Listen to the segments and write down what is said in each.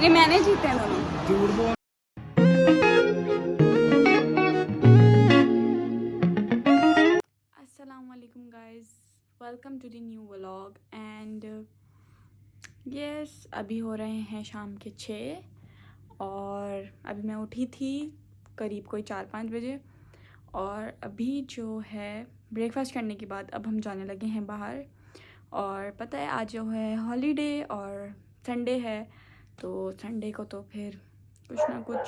ये मैंने जीते हैं दोनों। झूठ बोल। अस्सलामुअलैकुम guys, welcome to the new vlog and yes अभी हो रहे हैं शाम के 6 और अभी मैं उठी थी करीब कोई 4-5 बजे और अभी जो है ब्रेकफास्ट करने के बाद अब हम जाने लगे हैं बाहर। और पता है आज जो है हॉलीडे और संडे है, तो संडे को तो फिर कुछ ना कुछ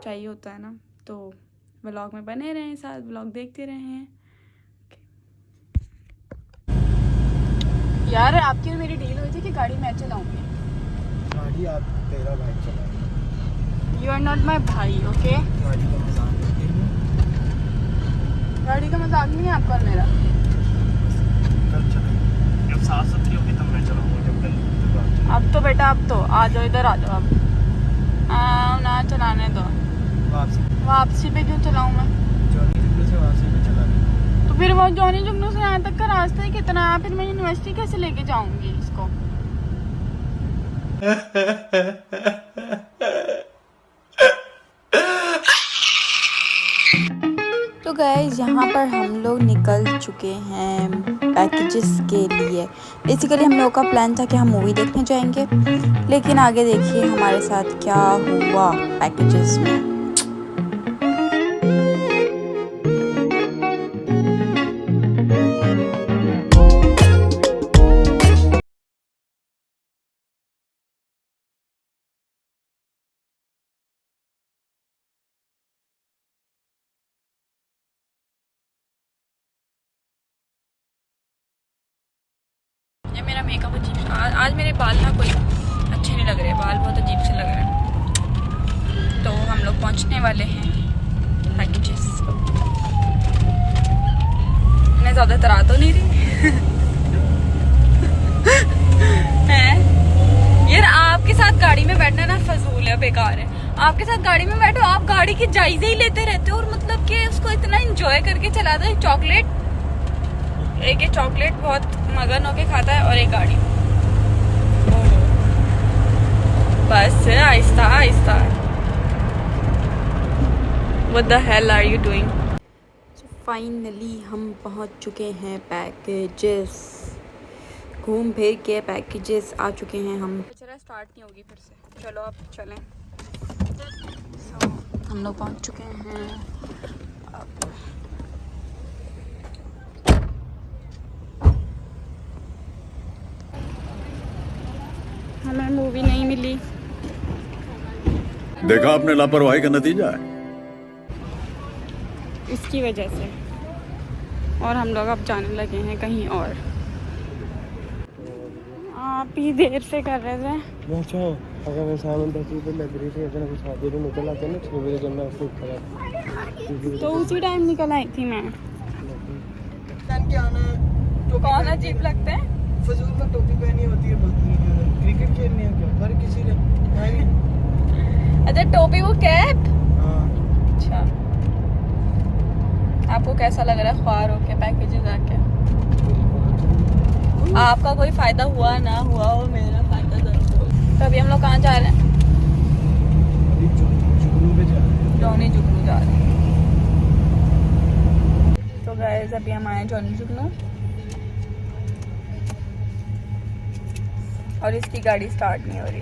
चाहिए होता है ना, तो व्लॉग में बने रहें, साथ व्लॉग देखते रहें। यार आपकी और मेरी डील हुई थी कि गाड़ी मैं चलाऊंगी। गाड़ी आप तेरा भाई चलाएगा। यू आर नॉट माई भाई, ओके? गाड़ी का मजाक नहीं है। गाड़ी का मजाक नहीं है आपका और मेरा। कल चलाएंगे जब साफ सुथरी होगी तब मैं चलाऊंगा। जब कल अब तो बेटा अब तो आ जाओ, इधर आ जाओ। अब ना चलाने दो। वापसी पे क्यों चलाऊं मैं? जॉनी जुगनू से वापसी पे चला लेंगे। तो फिर वो जॉनी जुगनू से यहाँ तक का रास्ता ही कितना है, फिर मैं यूनिवर्सिटी कैसे लेके जाऊंगी इसको? तो गाइस यहाँ पर हम लोग निकल चुके हैं पैकेजेस के लिए। बेसिकली हम लोग का प्लान था कि हम मूवी देखने जाएंगे, लेकिन आगे देखिए हमारे साथ क्या हुआ पैकेजेस में। ये मेरा मेकअप अजीब, आज मेरे बाल ना कोई अच्छे नहीं लग रहे, बाल बहुत अजीब से लग रहे हैं। तो हम लोग पहुंचने वाले हैं पैकेजेस। मैं ज़्यादा तरा तो नहीं रही है यार। आपके साथ गाड़ी में बैठना ना फजूल है, बेकार है। आपके साथ गाड़ी में बैठो, आप गाड़ी के जायजे ही लेते रहते हो और मतलब कि उसको इतना इंजॉय करके चलाते हो। चॉकलेट, एक ये चॉकलेट बहुत मगन होके खाता है और एक गाड़ी। बस Aahista Aahista. What the hell are you doing? Finally हम पहुंच चुके हैं पैकेजेस। घूम फिर के पैकेजेस आ चुके हैं हम। चला स्टार्ट नहीं होगी फिर से, चलो अब चलें। हम लोग पहुंच चुके हैं अब। हमें मूवी नहीं मिली। देखा आपने लापरवाही का नतीजा है। इसकी वजह से और हम लोग अब जाने लगे हैं कहीं और। आप ही देर से कर रहे थे। अच्छा, अगर मैं सामान 10 रुपये लग रही थी, अगर कुछ आगे भी निकल आते ना 6 बजे जब मैं उसको खड़ा तो उसी टाइम निकल आई थी मैं। के आना तो कौन अजीब लगते हैं? फजूल में टोपी पहनी होती है, क्रिकेट खेलने है क्या हर किसी ने? अच्छा टोपी, वो कैप। हाँ। अच्छा, आपको कैसा लग रहा है ख्वार होके पैकेजेस आके? आपका कोई फायदा हुआ ना हुआ हो, मेरा फायदा जरूर हो। तो अभी हम लोग कहाँ जा रहे हैं? अभी जुगनू पे जा रहे हैं। जॉनी जुगनू जा रहे हैं। तो गाइस अभी हम आए जॉनी जुगनू और इसकी गाड़ी स्टार्ट नहीं हो रही।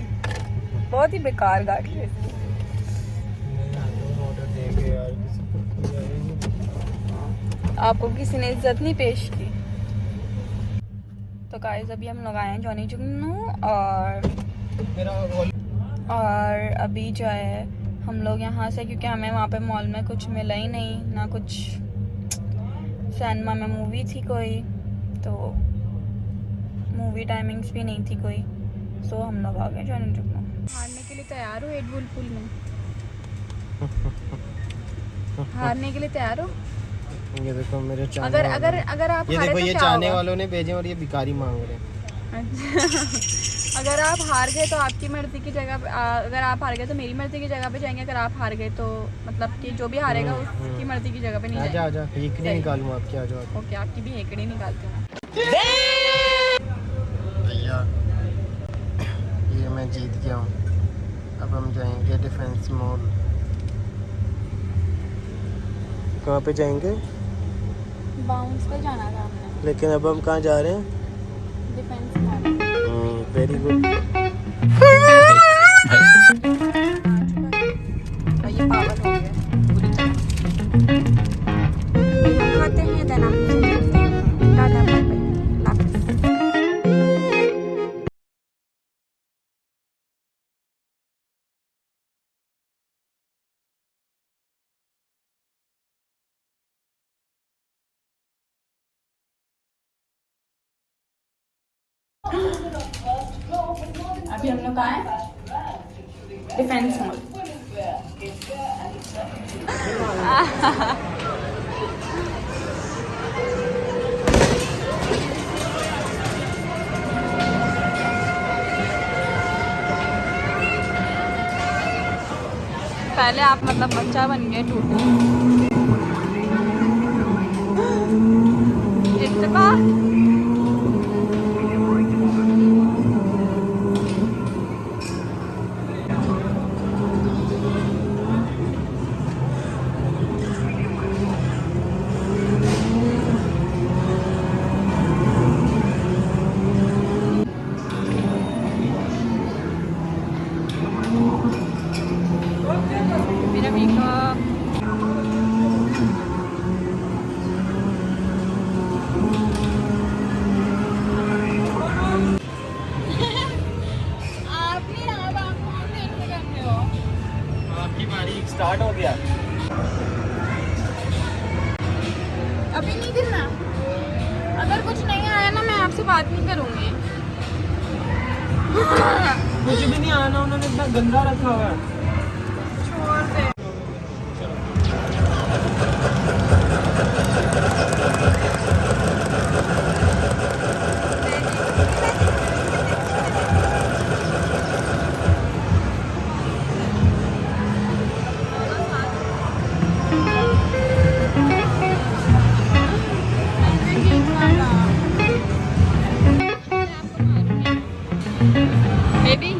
बहुत ही बेकार गाड़ी है इसकी। आपको किसी ने इज्जत नहीं पेश की। तो गाइस अभी हम लोग आए हैं जॉनी जुगनू और अभी जो है हम लोग यहाँ से, क्योंकि हमें वहाँ पे मॉल में कुछ मिला ही नहीं, ना कुछ सिनेमा में मूवी थी कोई, तो मूवी टाइमिंग्स भी नहीं थी कोई, सो हम लोग आ गए जॉनी जुगनू। हारने के लिए तैयार हो एड बुल पुल में? हारने के लिए तैयार हो? ये देखो मेरे चाहने अगर वालों अगर ने- अगर आप ये हारे देखो तो ये क्या चाहने होगा? वालों ने भेजे और ये भिखारी मांग रहे हैं। अच्छा अगर आप हार गए तो आपकी मर्जी की जगह अगर आप हार गए तो मेरी मर्जी की जगह पे जाएंगे। अगर आप हार गए तो मतलब कि जो भी हारेगा उसकी मर्जी की जगह पे नहीं आजा जाएंगे। आजा हेकड़ी निकालूं आपकी, आ जाओ। ओके, आपकी भी हेकड़ी निकालते हैं। भैया ये मैं जीत गया हूँ। अब हम जाएंगे डिफेंस मॉल। कहाँ पे जाएंगे? बाउंस पे जाना था हमने। लेकिन अब हम कहाँ जा रहे हैं? Defence mall. Very good. ये पागल हो गया पूरी तरह। हम खाते हैं देन आपसे मिलते हैं। Ta-ta bye bye. अभी हम लोग कहाँ हैं? Defence mall. पहले आप मतलब बच्चा बन गए टूटू। इतना मेरा मेकअप आपकी बारी स्टार्ट हो गया। अभी नहीं गिरना। अगर कुछ नहीं आया ना मैं आपसे बात नहीं करूंगी। कुछ भी नहीं आना, उन्होंने इतना गंदा रखा हुआ है। छोड़ दे। बेबी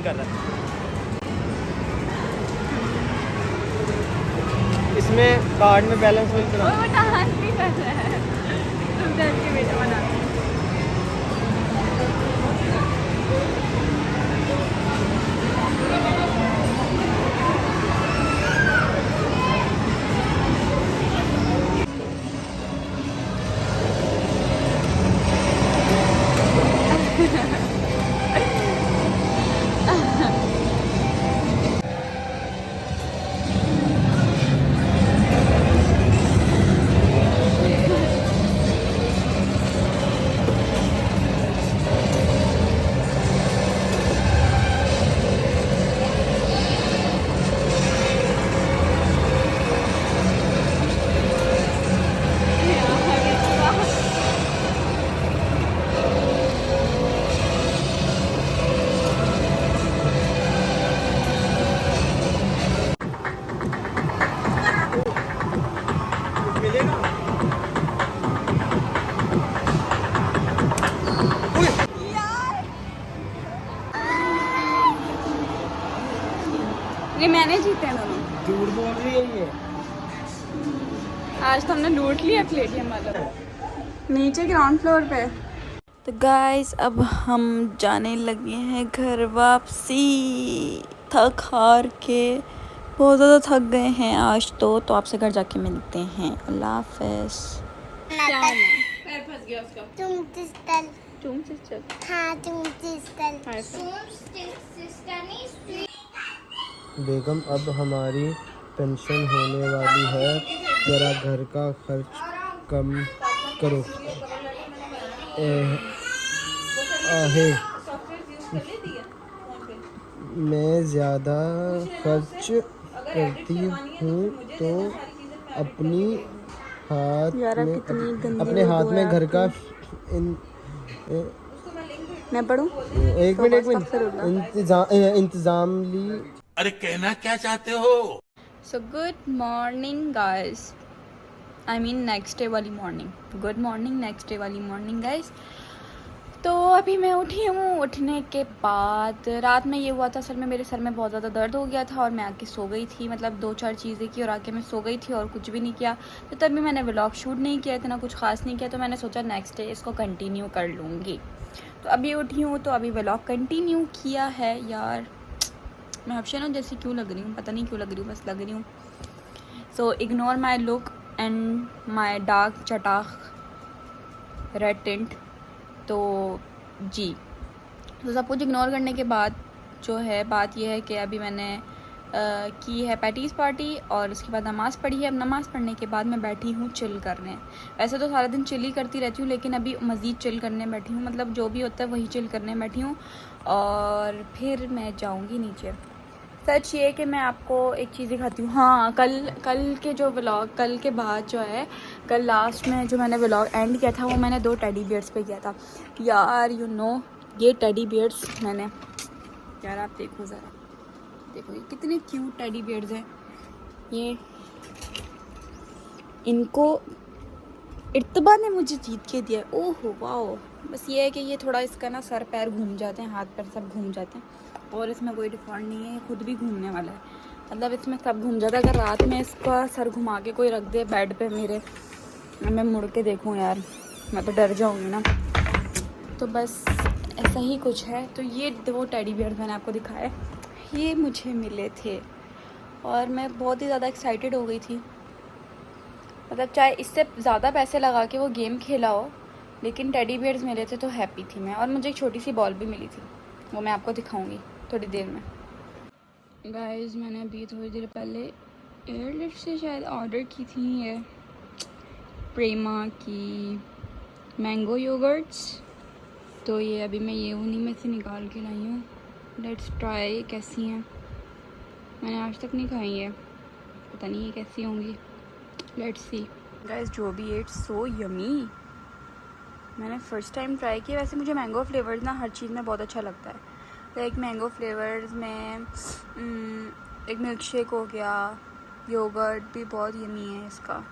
कर रहा है। इसमें कार्ड में बैलेंस फिल करा। वो डांस भी कर रहा है। तुम डर के वीडियो बना रहे हो। ये मैंने जीते दोनों। झूठ बोल रही है ये। आज तो हमने लूट लिया प्लेटियम वाला। नीचे ग्राउंड फ्लोर पे। तो गाइस अब हम जाने लगे हैं घर वापसी, थक हार के बहुत ज़्यादा थक गए हैं आज तो आपसे घर जाके मिलते हैं। अल्लाह हाफ़िज़। क्या होना है? पैर फंस गया उसका। चूम सिस्टर। बेगम अब हमारी पेंशन होने वाली है, ज़रा घर का खर्च कम करो। आहे मैं ज़्यादा खर्च करती हूँ तो अपनी अपने हाथ में घर का मैं पढ़ूँ? एक मिनट इंतज़ाम ली। अरे कहना क्या चाहते हो? So good morning guys, I mean next day वाली morning. Good morning next day वाली मॉर्निंग गाइस। तो अभी मैं उठी हूँ। उठने के बाद रात में ये हुआ था, असल में मेरे सर में बहुत ज़्यादा दर्द हो गया था और मैं आके सो गई थी। मतलब 2-4 चीज़ें की और आके मैं सो गई थी और कुछ भी नहीं किया। तो तभी मैंने व्लॉग शूट नहीं किया, इतना कुछ ख़ास नहीं किया। तो मैंने सोचा नेक्स्ट डे इसको कंटिन्यू कर लूँगी। तो अभी उठी हूँ तो अभी व्लॉग कंटिन्यू किया है। यार मैं ऑप्शन जैसी क्यों लग रही हूँ, पता नहीं क्यों लग रही हूँ, बस लग रही हूँ। So ignore my look and my dark चटाक रेड टिंट। तो जी, तो सब कुछ इग्नोर करने के बाद जो है बात यह है कि अभी मैंने की है पैटीज़ पार्टी और उसके बाद नमाज़ पढ़ी है। अब नमाज़ पढ़ने के बाद मैं बैठी हूँ चिल करने। वैसे तो सारा दिन चिल ही करती रहती हूँ, लेकिन अभी मज़ीद चिल करने बैठी हूँ। मतलब जो भी होता है वही चिल करने बैठी हूँ और फिर मैं जाऊँगी नीचे। सच ये कि मैं आपको एक चीज़ दिखाती हूँ। हाँ, कल के जो व्लॉग, कल के बाद जो है, कल लास्ट में जो मैंने व्लॉग एंड किया था वो मैंने 2 टेडी बियर्स पे किया था। यार यू नो ये टेडी बियर्स मैंने, यार आप देखो ज़रा, देखो ये कितने क्यूट टेडी बियर्स हैं। ये इनको इर्तबा ने मुझे जीत के दिया। ओहो वाओ। बस ये है कि ये थोड़ा इसका ना सर पैर घूम जाते हैं, हाथ पैर सब घूम जाते हैं और इसमें कोई डिफ़ॉल्ट नहीं है, ये खुद भी घूमने वाला है। मतलब इसमें सब घूम जाता है। अगर रात में इसका सर घुमा के कोई रख दे बेड पे मेरे, मैं मुड़ के देखूं यार मैं तो डर जाऊंगी ना। तो बस ऐसा ही कुछ है। तो ये 2 टेडी बियर्स मैंने आपको दिखाए, ये मुझे मिले थे और मैं बहुत ही ज़्यादा एक्साइटेड हो गई थी। मतलब चाहे इससे ज़्यादा पैसे लगा के वो गेम खेला हो, लेकिन टेडी बियर्स मिले थे तो हैप्पी थी मैं। और मुझे एक छोटी सी बॉल भी मिली थी, वो मैं आपको दिखाऊंगी थोड़ी देर में। गाइस मैंने अभी थोड़ी देर पहले एयरलिफ्ट से शायद ऑर्डर की थी ये प्रेमा की मैंगो योगर्ट्स। तो ये अभी मैं ये उन्हीं में से निकाल के लाई हूँ। लेट्स ट्राई कैसी हैं। मैंने आज तक नहीं खाई है, पता नहीं ये कैसी होंगी। Let's see guys. जो भी इट्स सो यमी, मैंने फ़र्स्ट टाइम ट्राई किया। वैसे मुझे मैंगो फ्लेवर्स ना हर चीज़ में बहुत अच्छा लगता है। लाइक मैंगो फ्लेवर्स में एक मिल्क शेक हो गया, योगर्ट भी बहुत यमी है इसका।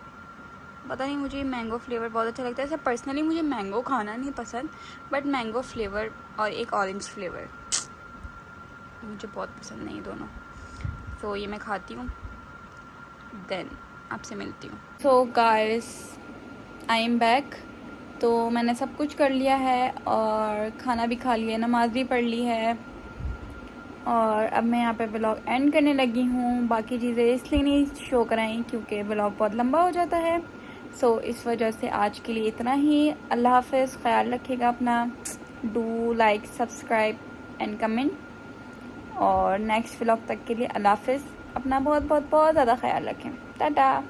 पता नहीं मुझे मैंगो फ्लेवर बहुत अच्छा लगता है। ऐसे पर्सनली मुझे मैंगो खाना नहीं पसंद, बट मैंगो फ्लेवर और एक ऑरेंज फ्लेवर मुझे बहुत पसंद नहीं दोनों। तो ये मैं खाती हूँ, देन आपसे मिलती हूँ। So guys, I am back. तो मैंने सब कुछ कर लिया है और खाना भी खा लिया, नमाज़ भी पढ़ ली है और अब मैं यहाँ पे व्लॉग एंड करने लगी हूँ। बाकी चीज़ें इसलिए नहीं शो कराई क्योंकि व्लॉग बहुत लंबा हो जाता है। सो इस वजह से आज के लिए इतना ही। अल्लाह हाफ़िज़, ख्याल रखिएगा अपना। Do like, subscribe and comment. और नेक्स्ट व्लॉग तक के लिए अल्लाह हाफ़िज़। अपना बहुत बहुत बहुत ज़्यादा ख्याल रखें। टाटा।